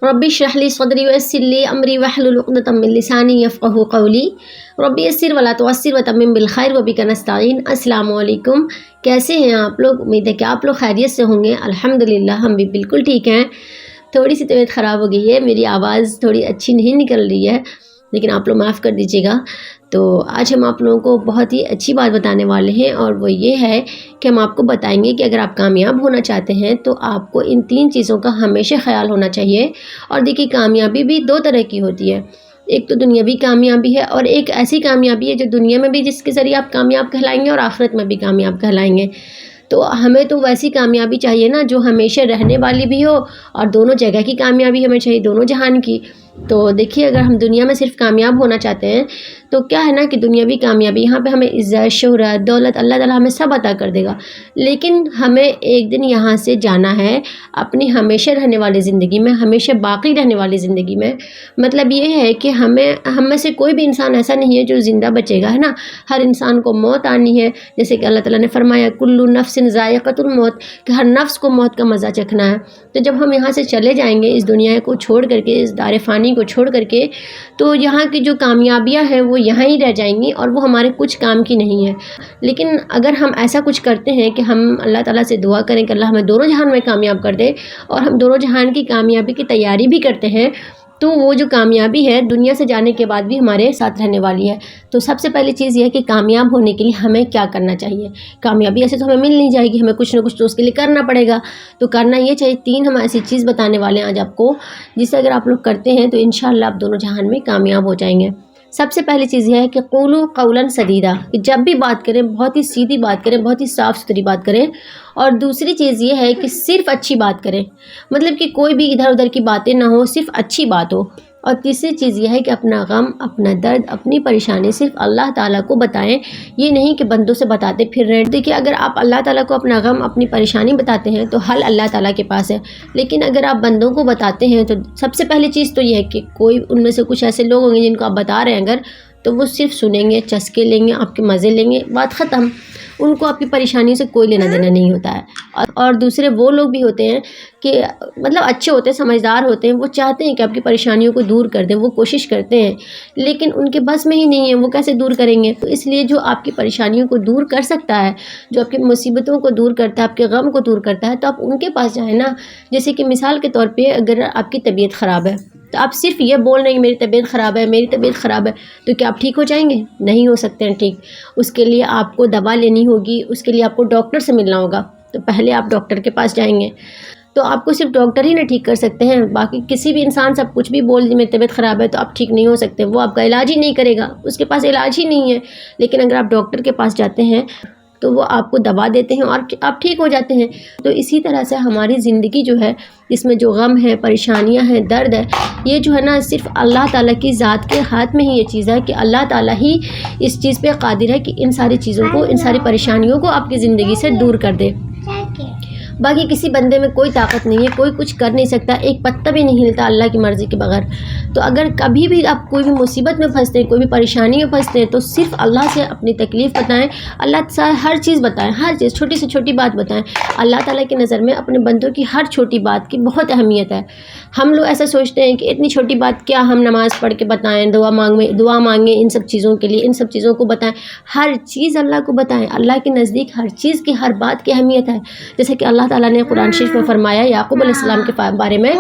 رب اشرح لی صدری ویسر لی امری واحلل عقدۃ من لسانی یفقہوا قولی رب یسر ولا تعسر وتمم بالخیر وبک نستعین۔ السلام علیکم، کیسے ہیں آپ لوگ؟ امید ہے کہ آپ لوگ خیریت سے ہوں گے۔ الحمدللہ ہم بھی بالکل ٹھیک ہیں۔ تھوڑی سی طبیعت خراب ہو گئی ہے، میری آواز تھوڑی اچھی نہیں نکل رہی ہے، لیکن آپ لوگ معاف کر دیجیے گا۔ تو آج ہم آپ لوگوں کو بہت ہی اچھی بات بتانے والے ہیں، اور وہ یہ ہے کہ ہم آپ کو بتائیں گے کہ اگر آپ کامیاب ہونا چاہتے ہیں تو آپ کو ان 3 چیزوں کا ہمیشہ خیال ہونا چاہیے۔ اور دیکھیے، کامیابی بھی 2 طرح کی ہوتی ہے، ایک تو دنیاوی کامیابی ہے، اور ایک ایسی کامیابی ہے جو دنیا میں بھی جس کے ذریعے آپ کامیاب کہلائیں گے اور آخرت میں بھی کامیاب کہلائیں گے۔ تو ہمیں تو ویسی کامیابی چاہیے نا جو ہمیشہ رہنے والی بھی ہو، اور دونوں جگہ کی کامیابی ہمیں چاہیے، دونوں جہان کی۔ تو دیکھیے، اگر ہم دنیا میں صرف کامیاب ہونا چاہتے ہیں تو کیا ہے نا کہ دنیاوی کامیابی یہاں پہ ہمیں عزت، شہرت، دولت اللہ تعالیٰ ہمیں سب عطا کر دے گا، لیکن ہمیں ایک دن یہاں سے جانا ہے اپنی ہمیشہ رہنے والی زندگی میں، ہمیشہ باقی رہنے والی زندگی میں۔ مطلب یہ ہے کہ ہم میں سے کوئی بھی انسان ایسا نہیں ہے جو زندہ بچے گا، ہے نا۔ ہر انسان کو موت آنی ہے، جیسے کہ اللہ تعالیٰ نے فرمایا کل نفس ذائقۃ الموت، کہ ہر نفس کو موت کا مزہ چکھنا ہے۔ تو جب ہم یہاں سے چلے جائیں گے اس دنیا کو چھوڑ کر کے، اس دار فانی کو چھوڑ کر کے، تو یہاں کی جو کامیابیاں ہیں وہ یہاں ہی رہ جائیں گی، اور وہ ہمارے کچھ کام کی نہیں ہے۔ لیکن اگر ہم ایسا کچھ کرتے ہیں کہ ہم اللہ تعالیٰ سے دعا کریں کہ اللہ ہمیں دونوں جہان میں کامیاب کر دے، اور ہم دونوں جہان کی کامیابی کی تیاری بھی کرتے ہیں، تو وہ جو کامیابی ہے دنیا سے جانے کے بعد بھی ہمارے ساتھ رہنے والی ہے۔ تو سب سے پہلی چیز یہ ہے کہ کامیاب ہونے کے لیے ہمیں کیا کرنا چاہیے۔ کامیابی ایسے تو ہمیں مل نہیں جائے گی، ہمیں کچھ نہ کچھ تو اس کے لیے کرنا پڑے گا۔ تو کرنا یہ چاہیے، 3 ہم ایسی چیز بتانے والے ہیں آج آپ کو، جسے اگر آپ لوگ کرتے ہیں تو انشاءاللہ آپ دونوں جہان میں کامیاب ہو جائیں گے۔ سب سے پہلی چیز یہ ہے کہ قولوا قولا سدیدا، کہ جب بھی بات کریں بہت ہی سیدھی بات کریں، بہت ہی صاف ستھری بات کریں۔ اور دوسری چیز یہ ہے کہ صرف اچھی بات کریں، مطلب کہ کوئی بھی ادھر ادھر کی باتیں نہ ہو، صرف اچھی بات ہو۔ اور تیسری چیز یہ ہے کہ اپنا غم، اپنا درد، اپنی پریشانی صرف اللہ تعالیٰ کو بتائیں، یہ نہیں کہ بندوں سے بتاتے پھر رہے۔ دیکھیے، اگر آپ اللہ تعالیٰ کو اپنا غم، اپنی پریشانی بتاتے ہیں تو حل اللہ تعالیٰ کے پاس ہے، لیکن اگر آپ بندوں کو بتاتے ہیں تو سب سے پہلی چیز تو یہ ہے کہ کوئی ان میں سے کچھ ایسے لوگ ہوں گے جن کو آپ بتا رہے ہیں اگر، تو وہ صرف سنیں گے، چسکے لیں گے، آپ کے مزے لیں گے، بات ختم۔ ان کو آپ کی پریشانی سے کوئی لینا دینا نہیں ہوتا ہے۔ اور دوسرے وہ لوگ بھی ہوتے ہیں کہ مطلب اچھے ہوتے ہیں، سمجھدار ہوتے ہیں، وہ چاہتے ہیں کہ آپ کی پریشانیوں کو دور کر دیں، وہ کوشش کرتے ہیں، لیکن ان کے بس میں ہی نہیں ہے، وہ کیسے دور کریں گے؟ تو اس لیے جو آپ کی پریشانیوں کو دور کر سکتا ہے، جو آپ کی مصیبتوں کو دور کرتا ہے، آپ کے غم کو دور کرتا ہے، تو آپ ان کے پاس جائیں نا۔ جیسے کہ مثال کے طور پہ اگر آپ کی طبیعت خراب ہے تو آپ صرف یہ بول رہے ہیں کہ میری طبیعت خراب ہے، میری طبیعت خراب ہے، تو کیا آپ ٹھیک ہو جائیں گے؟ نہیں ہو سکتے ہیں ٹھیک۔ اس کے لیے آپ کو دوا لینی ہوگی، اس کے لیے آپ کو ڈاکٹر سے ملنا ہوگا، تو پہلے آپ ڈاکٹر کے پاس جائیں گے۔ تو آپ کو صرف ڈاکٹر ہی نہ ٹھیک کر سکتے ہیں، باقی کسی بھی انسان سے آپ کچھ بھی بول دیں میری طبیعت خراب ہے تو آپ ٹھیک نہیں ہو سکتے، وہ آپ کا علاج ہی نہیں کرے گا، اس کے پاس علاج ہی نہیں ہے۔ لیکن اگر آپ ڈاکٹر کے پاس جاتے ہیں تو وہ آپ کو دوا دیتے ہیں اور آپ ٹھیک ہو جاتے ہیں۔ تو اسی طرح سے ہماری زندگی جو ہے، اس میں جو غم ہے، پریشانیاں ہیں، درد ہے، یہ جو ہے نا صرف اللہ تعالیٰ کی ذات کے ہاتھ میں ہی یہ چیز ہے کہ اللہ تعالیٰ ہی اس چیز پہ قادر ہے کہ ان ساری چیزوں کو، ان ساری پریشانیوں کو آپ کی زندگی سے دور کر دے۔ باقی کسی بندے میں کوئی طاقت نہیں ہے، کوئی کچھ کر نہیں سکتا، ایک پتا بھی نہیں ہلتا اللہ کی مرضی کے بغیر۔ تو اگر کبھی بھی آپ کوئی بھی مصیبت میں پھنستے ہیں، کوئی بھی پریشانی میں پھنستے ہیں، تو صرف اللہ سے اپنی تکلیف بتائیں، اللہ سے ہر چیز بتائیں، ہر چیز، چھوٹی سے چھوٹی بات بتائیں۔ اللہ تعالیٰ کی نظر میں اپنے بندوں کی ہر چھوٹی بات کی بہت اہمیت ہے۔ ہم لوگ ایسا سوچتے ہیں کہ اتنی چھوٹی بات کیا ہم نماز پڑھ کے بتائیں، دعا مانگیں ان سب چیزوں کے لیے، ان سب چیزوں کو بتائیں، ہر چیز اللہ کو بتائیں۔ اللہ کے نزدیک ہر چیز کی، ہر بات کی اہمیت ہے۔ جیسے کہ اللہ تعالیٰ نے قرآن شریف میں فرمایا یعقوب علیہ السلام کے بارے میں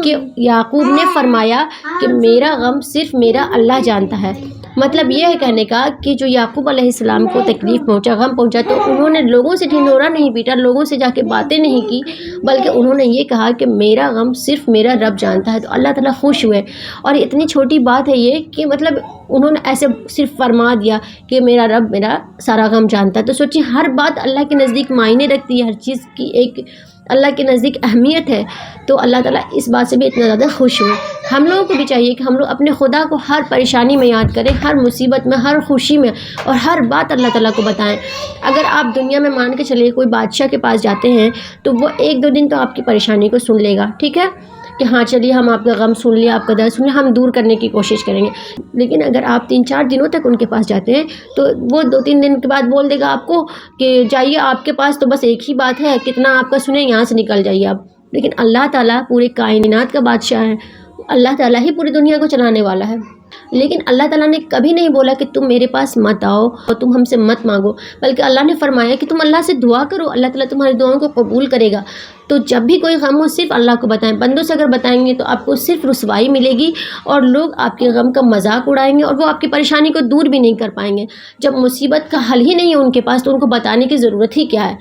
کہ یعقوب نے فرمایا کہ میرا غم صرف میرا اللہ جانتا ہے۔ مطلب یہ ہے کہنے کا کہ جو یعقوب علیہ السلام کو تکلیف پہنچا، غم پہنچا، تو انہوں نے لوگوں سے ڈھنڈورا نہیں پیٹا، لوگوں سے جا کے باتیں نہیں کی، بلکہ انہوں نے یہ کہا کہ میرا غم صرف میرا رب جانتا ہے۔ تو اللہ تعالیٰ خوش ہوئے، اور اتنی چھوٹی بات ہے یہ کہ مطلب انہوں نے ایسے صرف فرما دیا کہ میرا رب میرا سارا غم جانتا ہے۔ تو سوچیں، ہر بات اللہ کے نزدیک معنی رکھتی ہے، ہر چیز کی ایک اللہ کے نزدیک اہمیت ہے۔ تو اللہ تعالیٰ اس بات سے بھی اتنا زیادہ خوش ہوئے۔ ہم لوگوں کو بھی چاہیے کہ ہم لوگ اپنے خدا کو ہر پریشانی میں یاد کریں، ہر مصیبت میں، ہر خوشی میں، اور ہر بات اللہ تعالیٰ کو بتائیں۔ اگر آپ دنیا میں مان کے چلیے کوئی بادشاہ کے پاس جاتے ہیں تو وہ 1-2 دن تو آپ کی پریشانی کو سن لے گا، ٹھیک ہے، کہ ہاں چلیے ہم آپ کا غم سن لیا، آپ کا درد سن لیا، ہم دور کرنے کی کوشش کریں گے۔ لیکن اگر آپ 3-4 دنوں تک ان کے پاس جاتے ہیں تو وہ 2-3 دن کے بعد بول دے گا آپ کو کہ جائیے، آپ کے پاس تو بس ایک ہی بات ہے، کتنا آپ کا سنیں، یہاں سے نکل جائیے آپ۔ لیکن اللہ تعالیٰ پورے کائنات کا بادشاہ ہے، اللہ تعالیٰ ہی پوری دنیا کو چلانے والا ہے۔ لیکن اللہ تعالیٰ نے کبھی نہیں بولا کہ تم میرے پاس مت آؤ اور تم ہم سے مت مانگو، بلکہ اللہ نے فرمایا کہ تم اللہ سے دعا کرو، اللہ تعالیٰ تمہاری دعاؤں کو قبول کرے گا۔ تو جب بھی کوئی غم ہو صرف اللہ کو بتائیں، بندوں سے اگر بتائیں گے تو آپ کو صرف رسوائی ملے گی اور لوگ آپ کے غم کا مذاق اڑائیں گے اور وہ آپ کی پریشانی کو دور بھی نہیں کر پائیں گے۔ جب مصیبت کا حل ہی نہیں ہے ان کے پاس تو ان کو بتانے کی ضرورت ہی کیا ہے؟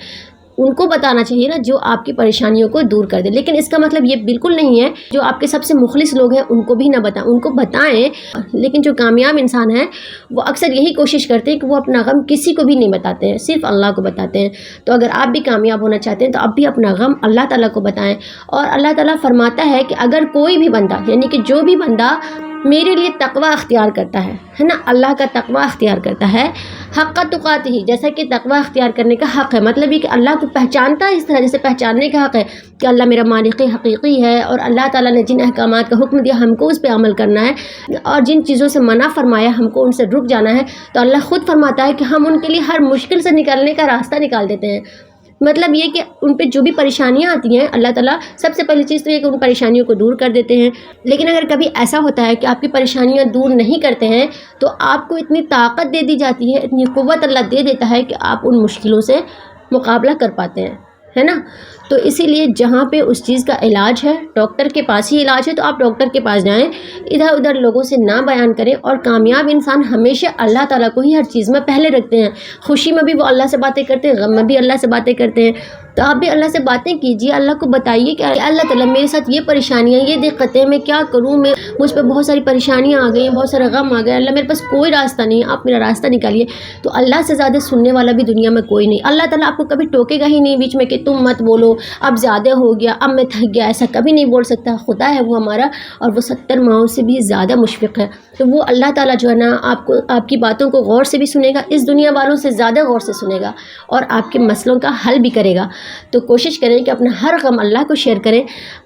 ان کو بتانا چاہیے نا جو آپ کی پریشانیوں کو دور کر دے۔ لیکن اس کا مطلب یہ بالکل نہیں ہے جو آپ کے سب سے مخلص لوگ ہیں ان کو بھی نہ بتائیں، ان کو بتائیں، لیکن جو کامیاب انسان ہیں وہ اکثر یہی کوشش کرتے ہیں کہ وہ اپنا غم کسی کو بھی نہیں بتاتے ہیں، صرف اللہ کو بتاتے ہیں۔ تو اگر آپ بھی کامیاب ہونا چاہتے ہیں تو آپ بھی اپنا غم اللہ تعالیٰ کو بتائیں۔ اور اللہ تعالیٰ فرماتا ہے کہ اگر کوئی بھی بندہ، یعنی کہ جو بھی بندہ میرے لیے تقوی اختیار کرتا ہے نا، اللہ کا تقوی اختیار کرتا ہے، حق تقاتہ ہی، جیسا کہ تقوی اختیار کرنے کا حق ہے، مطلب یہ کہ اللہ کو پہچانتا ہے اس طرح جیسے پہچاننے کا حق ہے کہ اللہ میرا مالک حقیقی ہے، اور اللہ تعالیٰ نے جن احکامات کا حکم دیا ہم کو اس پہ عمل کرنا ہے، اور جن چیزوں سے منع فرمایا ہم کو ان سے رک جانا ہے۔ تو اللہ خود فرماتا ہے کہ ہم ان کے لیے ہر مشکل سے نکلنے کا راستہ نکال دیتے ہیں۔ مطلب یہ کہ ان پہ جو بھی پریشانیاں آتی ہیں اللہ تعالیٰ سب سے پہلی چیز تو یہ کہ ان پریشانیوں کو دور کر دیتے ہیں۔ لیکن اگر کبھی ایسا ہوتا ہے کہ آپ کی پریشانیاں دور نہیں کرتے ہیں تو آپ کو اتنی طاقت دے دی جاتی ہے، اتنی قوت اللہ دے دیتا ہے کہ آپ ان مشکلوں سے مقابلہ کر پاتے ہیں، ہے نا۔ تو اسی لیے جہاں پہ اس چیز کا علاج ہے، ڈاکٹر کے پاس ہی علاج ہے، تو آپ ڈاکٹر کے پاس جائیں، ادھر ادھر لوگوں سے نہ بیان کریں۔ اور کامیاب انسان ہمیشہ اللہ تعالیٰ کو ہی ہر چیز میں پہلے رکھتے ہیں، خوشی میں بھی وہ اللہ سے باتیں کرتے ہیں، غم میں بھی اللہ سے باتیں کرتے ہیں۔ تو آپ بھی اللہ سے باتیں کیجیے، اللہ کو بتائیے کہ اللہ تعالیٰ میرے ساتھ یہ پریشانیاں، یہ دقتیں، میں کیا کروں، مجھ پہ بہت ساری پریشانیاں آ گئی ہیں، بہت سارا غم آ گیا، اللہ میرے پاس کوئی راستہ نہیں ہے، آپ میرا راستہ نکالیے۔ تو اللہ سے زیادہ سننے والا بھی دنیا میں کوئی نہیں۔ اللہ تعالیٰ آپ کو کبھی ٹوکے گا ہی نہیں بیچ میں کہ تم مت بولو، اب زیادہ ہو گیا، اب میں تھک گیا، ایسا کبھی نہیں بول سکتا۔ خدا ہے وہ ہمارا، اور وہ 70 ماؤں سے بھی زیادہ مشفق ہے۔ تو وہ اللہ تعالیٰ جو ہے نا آپ کی باتوں کو غور سے بھی سنے گا، اس دنیا والوں سے زیادہ غور سے سنے گا، اور آپ کے مسئلوں کا حل بھی کرے گا۔ تو کوشش کریں کہ اپنا ہر غم اللہ کو شیئر کریں،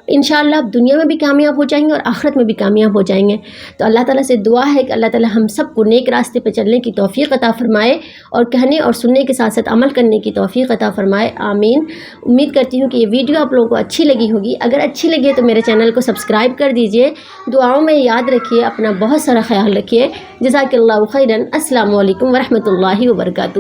انشاءاللہ آپ دنیا میں بھی کامیاب ہو جائیں گے اور آخرت میں بھی کامیاب ہو جائیں گے۔ تو اللہ تعالیٰ سے دعا ہے کہ اللہ تعالیٰ ہم سب کو نیک راستے پہ چلنے کی توفیق عطا فرمائے، اور کہنے اور سننے کے ساتھ ساتھ عمل کرنے کی توفیق عطا فرمائے، آمین۔ امید کرتی ہوں کہ یہ ویڈیو آپ لوگوں کو اچھی لگی ہوگی۔ اگر اچھی لگی ہے تو میرے چینل کو سبسکرائب کر دیجئے، دعاؤں میں یاد رکھیے، اپنا بہت سارا خیال رکھیے۔ جزاک اللہ خیرا۔ السلام علیکم ورحمۃ اللہ وبرکاتہ۔